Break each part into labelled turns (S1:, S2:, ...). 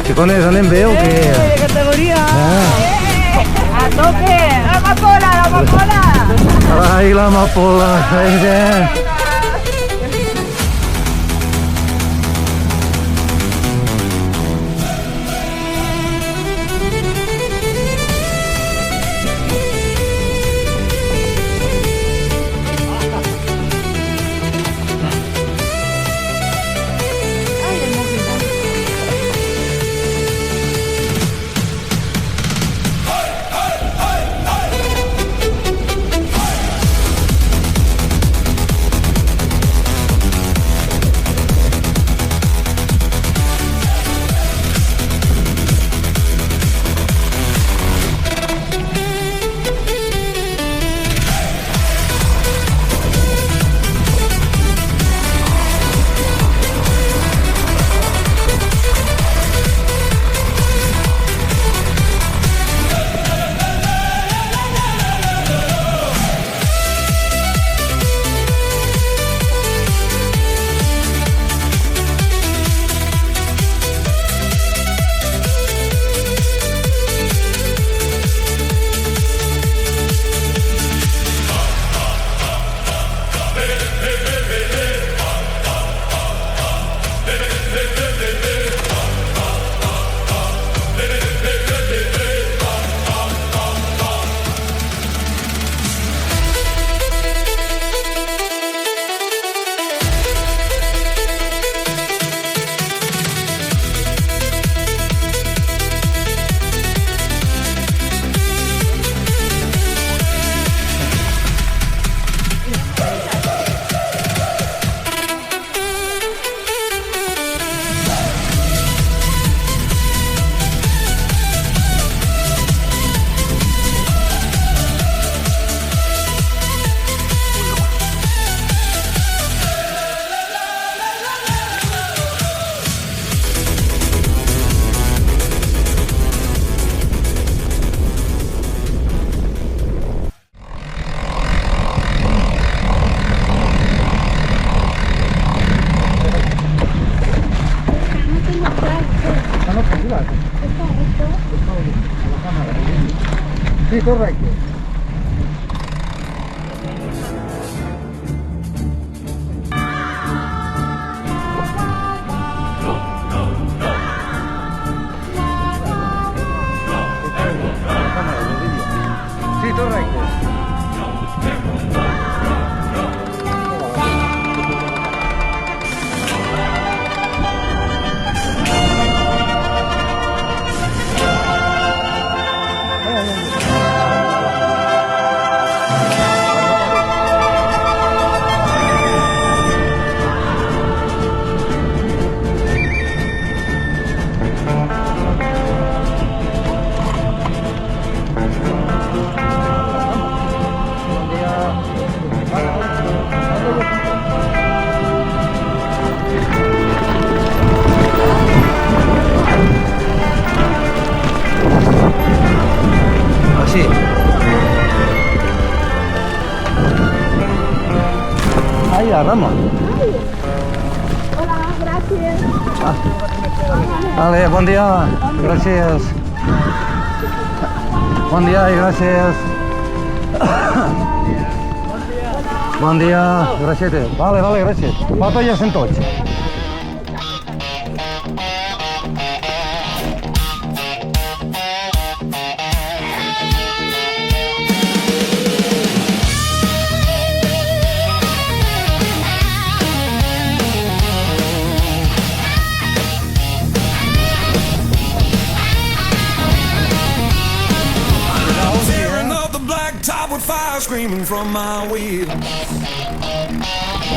S1: Chicones, ¿salen veo que?
S2: ¡De categoría! ¡A tope! ¡La amapola, la amapola!
S1: ¡Ay, la amapola! Sì, corretto. Sì, corretto. Vale, buen día. Gracias. Buen día y gracias. Buen día, gracias. Vale, vale, gracias. Pato ya sentou.
S3: Screaming from my wheel.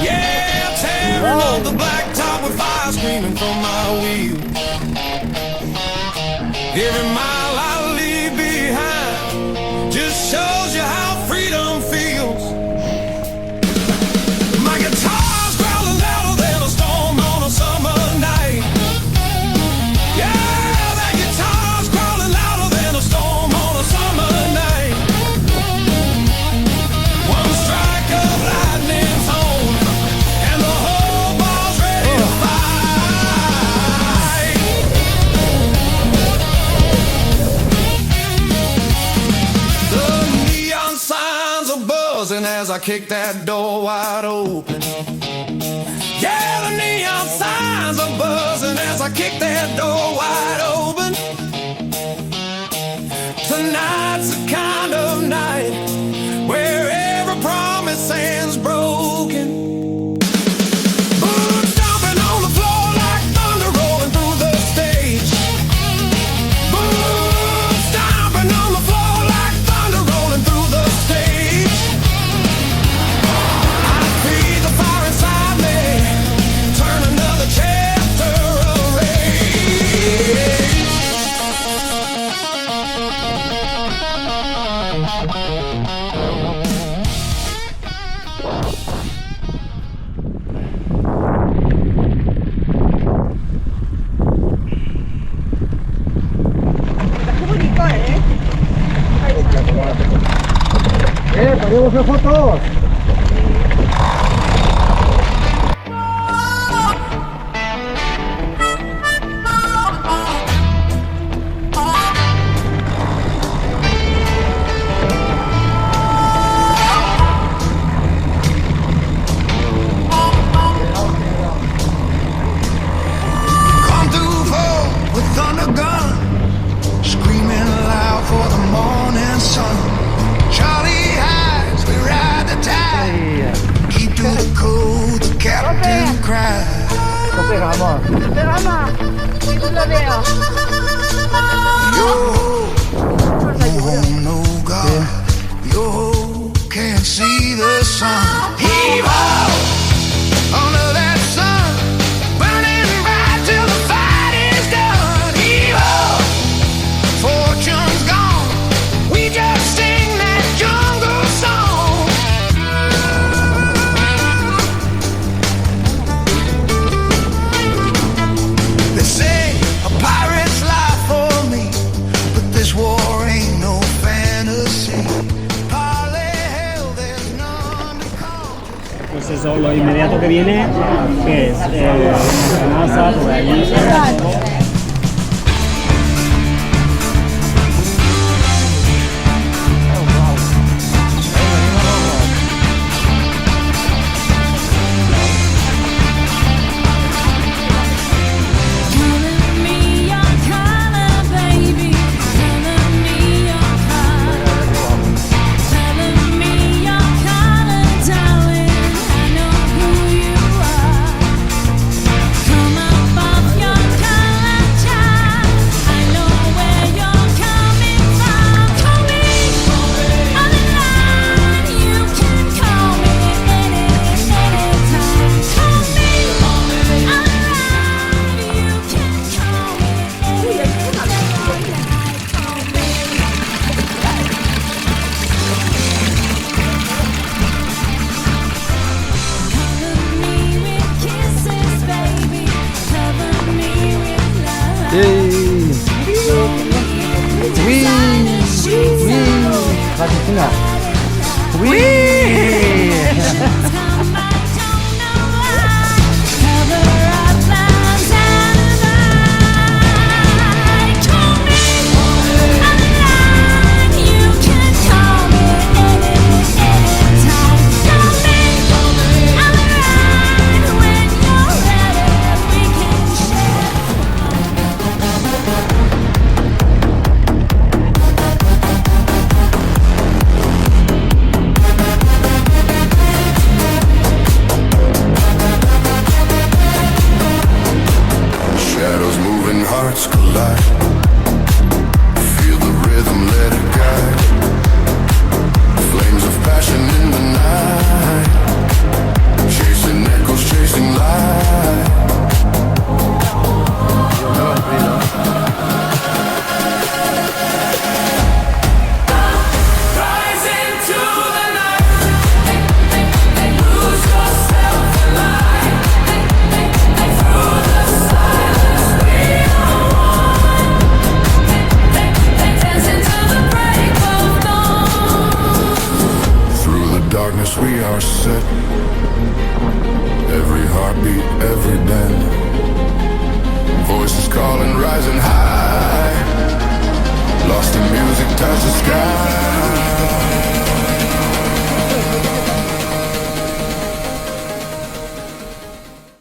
S3: Yeah, tearing up the black top with fire screaming from my wheel. Every mile I leave behind just shows you how freedom feels. My guitar's growling louder than a storm on a summer night. Yeah, that guitar's growling louder than a storm on a summer night. As I kick that door wide open. Yeah, the neon signs are buzzing as I kick that door wide open. Tonight's the kind of night where every promise stands broken. Boots stomping on the floor like thunder rolling through the stage. Boots stomping on the floor like thunder rolling through the stage.
S1: Podemos hacer fotos.
S3: Come through with thunder gun, screaming loud for the morning sun. Charlie hides, we ride the tide. Keep to the code, the captain cries.
S1: Pegamos.
S2: No lo veo.
S3: Yo, oh no God, yo can't see the sun. Heave out under that sun, burning bright till the fight is done. Heave out, fortune's gone. We just sing that jungle song. They say a pirate's life for me, but this war ain't no fantasy. Parley hell, there's none to come.
S4: Pues eso, lo inmediato que viene, que es NASA, por allí.
S1: Argentina. ¡Wii!
S3: hearts collide. Feel the rhythm, let it guide. Flames of passion in the night. Chasing echoes, chasing light. Rise into the night. Lose yourself in light. Through the silence we are one. Dance into the break of dawn. Through the darkness we are set. Every heartbeat, every bend. Voices calling, rising high.